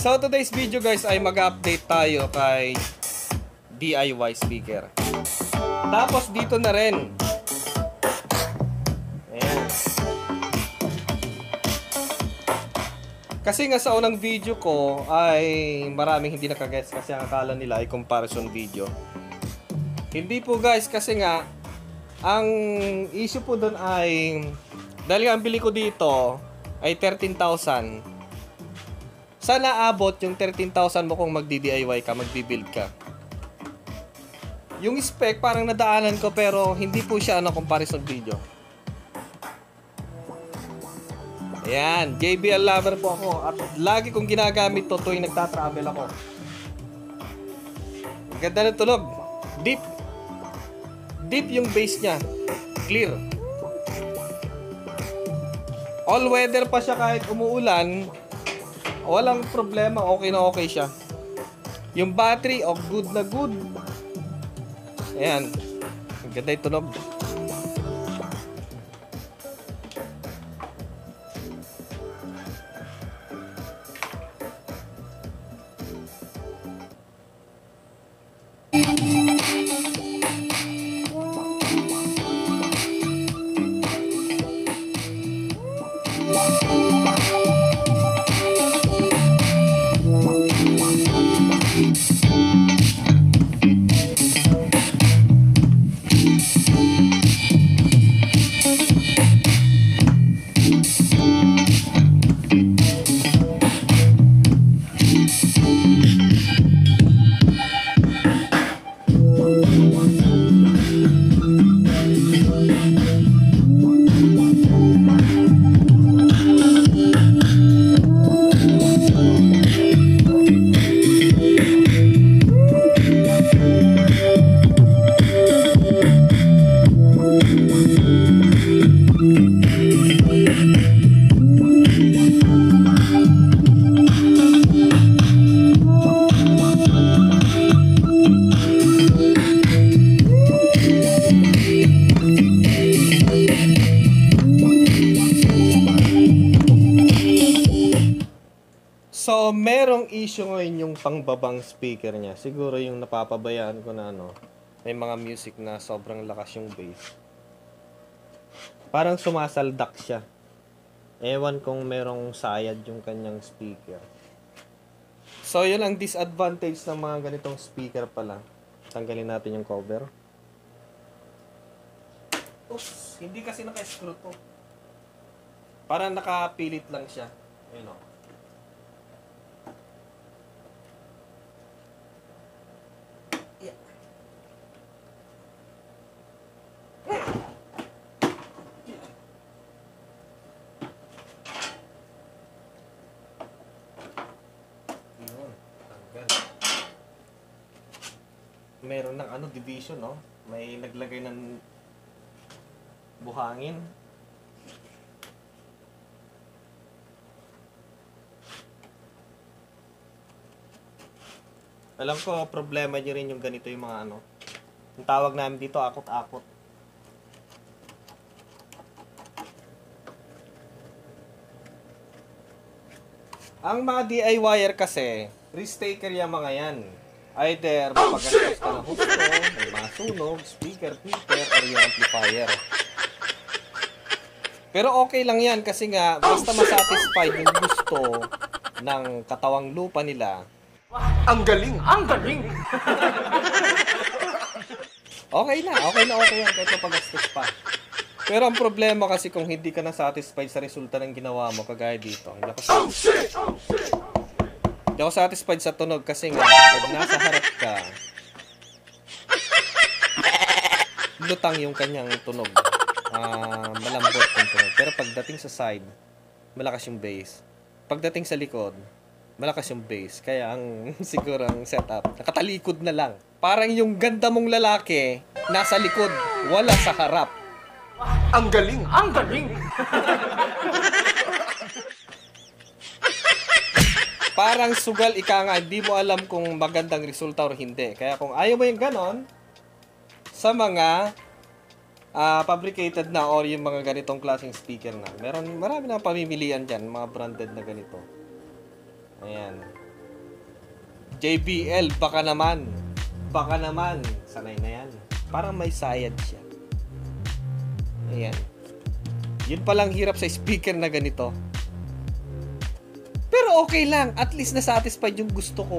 So today's video guys ay mag-update tayo kay DIY speaker. Tapos dito na rin. Ayan. Kasi nga sa unang video ko ay maraming hindi nakagets kasi ang akala nila ay comparison video. Hindi po guys, kasi nga ang issue po doon ay dahil nga ang bili ko dito ay 13,000. Sana abot yung 13,000 mo kung magdi-DIY ka, magbi-build ka. Yung spec parang nadaanan ko pero hindi po siya comparison video. Ayan, JBL lover po ako at lagi kong ginagamit to tuwing nagta-travel ako. Ganda ng tunog. Deep. Deep yung bass niya. Clear. All weather pa siya kahit umuulan. Walang problema, okay na okay siya. Yung battery, good na good. Ayan. Ganda yung tunog. So, merong issue ngayon yung pangbabang speaker niya. Siguro yung napapabayaan ko na may mga music na sobrang lakas yung bass. Parang sumasaldak siya. Ewan kung merong sayad yung kanyang speaker. So, yun ang disadvantage ng mga ganitong speaker pala. Tanggalin natin yung cover. Oops, hindi kasi naka-screw to. Parang nakapilit lang siya. Ayun o. Meron ng division, no? May naglagay ng buhangin. Alam ko, problema niyo rin yung ganito yung mga Ang tawag namin dito, akot-akot. Ang mga DIYer kasi, risk taker yung mga yan. Either mapagastos ka ng husto, may mga sunog, speaker, filter, or yung amplifier. Pero okay lang yan kasi nga, basta masatisfied yung gusto ng katawang lupa nila. Ang galing! Ang galing! Okay yan, kahit mapagastos pa. Pero ang problema kasi kung hindi ka na satisfied sa resulta ng ginawa mo, kagaya dito, hindi ako satisfied sa tunog kasi nga, pag nasa harap ka, lutang yung kanyang tunog. Malambot yung tunog. Pero pagdating sa side, malakas yung bass. Pagdating sa likod, malakas yung bass. Kaya ang siguro ang setup, nakatalikod na lang. Parang yung ganda mong lalaki, nasa likod, wala sa harap. Ang galing! Ang galing! Parang sugal ika nga, hindi mo alam kung magandang resulta or hindi. Kaya kung ayaw mo yung ganon, sa mga fabricated na or yung mga ganitong klaseng speaker na. Marami na pamimilian dyan, mga branded na ganito. Ayan. JBL, baka naman. Baka naman. Sanay na yan. Parang may sayad siya. Ayan. Yun palang hirap sa speaker na ganito. Pero okay lang. At least na-satisfied yung gusto ko.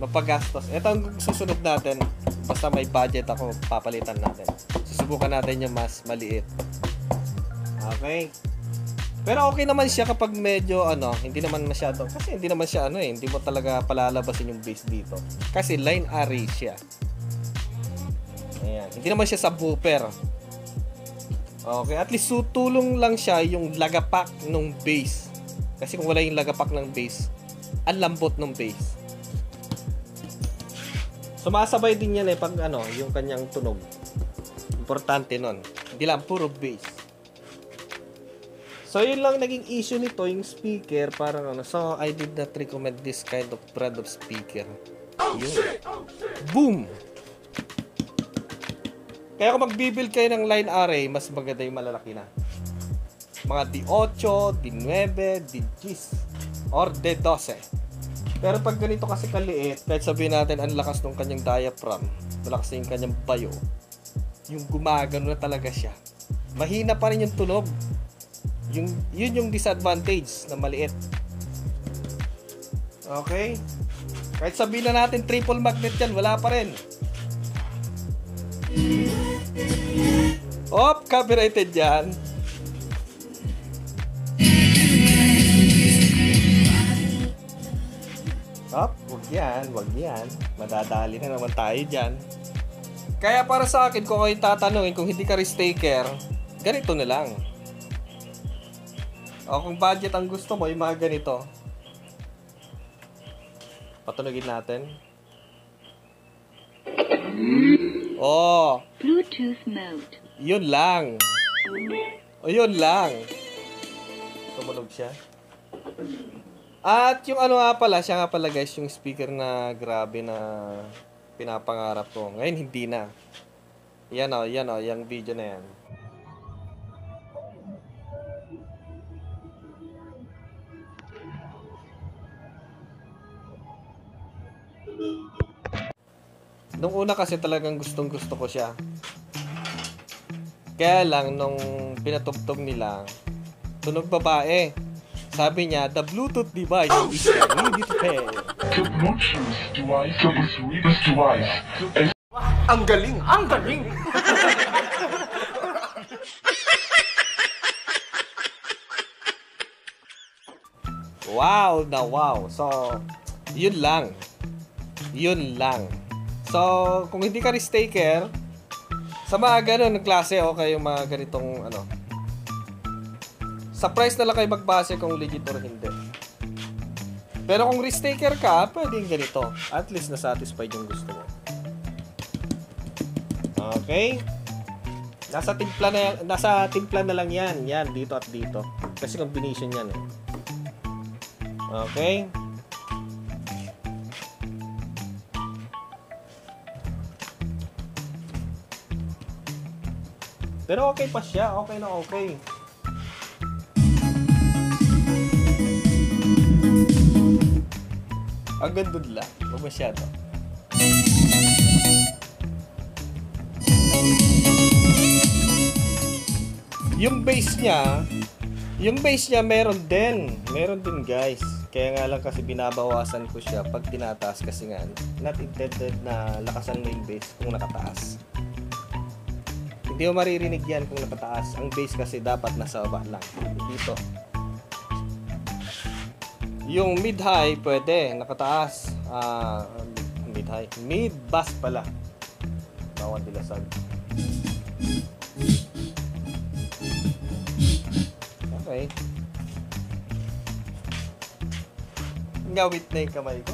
Mapagastos. Ito ang susunod natin. Basta may budget ako, papalitan natin. Susubukan natin yung mas maliit. Okay. Pero okay naman siya kapag medyo hindi naman masyado. Kasi hindi naman siya hindi mo talaga palalabasin yung bass dito. Kasi line array siya. Ayan. Hindi naman siya subwoofer. Okay, at least tulong lang siya yung lagapak ng bass. Kasi kung wala yung lagapak ng bass, ang lambot ng bass. Sumasabay din yan pag yung kanyang tunog. Importante nun. Hindi lang puro bass. So, yun lang naging issue nito, yung speaker, parang So, I did not recommend this kind of brand of speaker. Yun. Boom! Kaya kung magbibuild kayo ng line array, mas maganda yung malalaki na. Mga D8, D9, D10, or D12. Pero pag ganito kasi kaliit, kahit sabihin natin ang lakas ng kanyang diaphragm, malakas yung kanyang bayo, yung gumagano na talaga siya. Mahina pa rin yung tunog. Yun yung disadvantage na maliit. Okay? Kahit sabihin na natin triple magnet yan, wala pa rin. Copyrighted yan. Wag yan. Madadali na naman tayo dyan. Kaya para sa akin, kung kayo tatanungin, kung hindi ka risk-taker, ganito na lang. O kung budget ang gusto mo, yung mga ganito. Patunogin natin. Bluetooth mode. Yun lang. Yun lang. Tumunog siya. At yung siya nga pala guys, yung speaker na grabe na pinapangarap ko. Ngayon hindi na. Yan yung video na yan. Nung una kasi talagang gustong-gusto ko siya. Kaya lang, nung pinatugtog nila, tunog babae. Sabi niya, the Bluetooth device is ready to pair. The Bluetooth device is this device. Ang galing! Ang galing! Wow na wow. So, yun lang. Yun lang. So, kung hindi ka risk-taker, sa mga ganun klase, okay yung mga ganitong sa price na lang kayo magbase kung legit or hindi. Pero kung risk-taker ka, pwedeng ganito. At least na-satisfied yung gusto mo. Okay? Nasa timpla na lang yan. Yan, dito at dito. Kasi combination yan Okay? Pero okay pa siya. Okay na okay. Hanggang doon lang. Huwag masyado. Yung bass niya meron din. Meron din guys. Kaya nga lang kasi binabawasan ko siya pag tinataas kasi nga not intended na lakasan mo yung bass kung nakataas. Hindi mo maririnig yan kung nakataas. Ang bass kasi dapat nasa baba lang. Dito. Yung mid-high pwede, nakataas. Mid-high. Mid-bass pala. Bawang dilasag. Okay. Ngawit na yung kamay ko.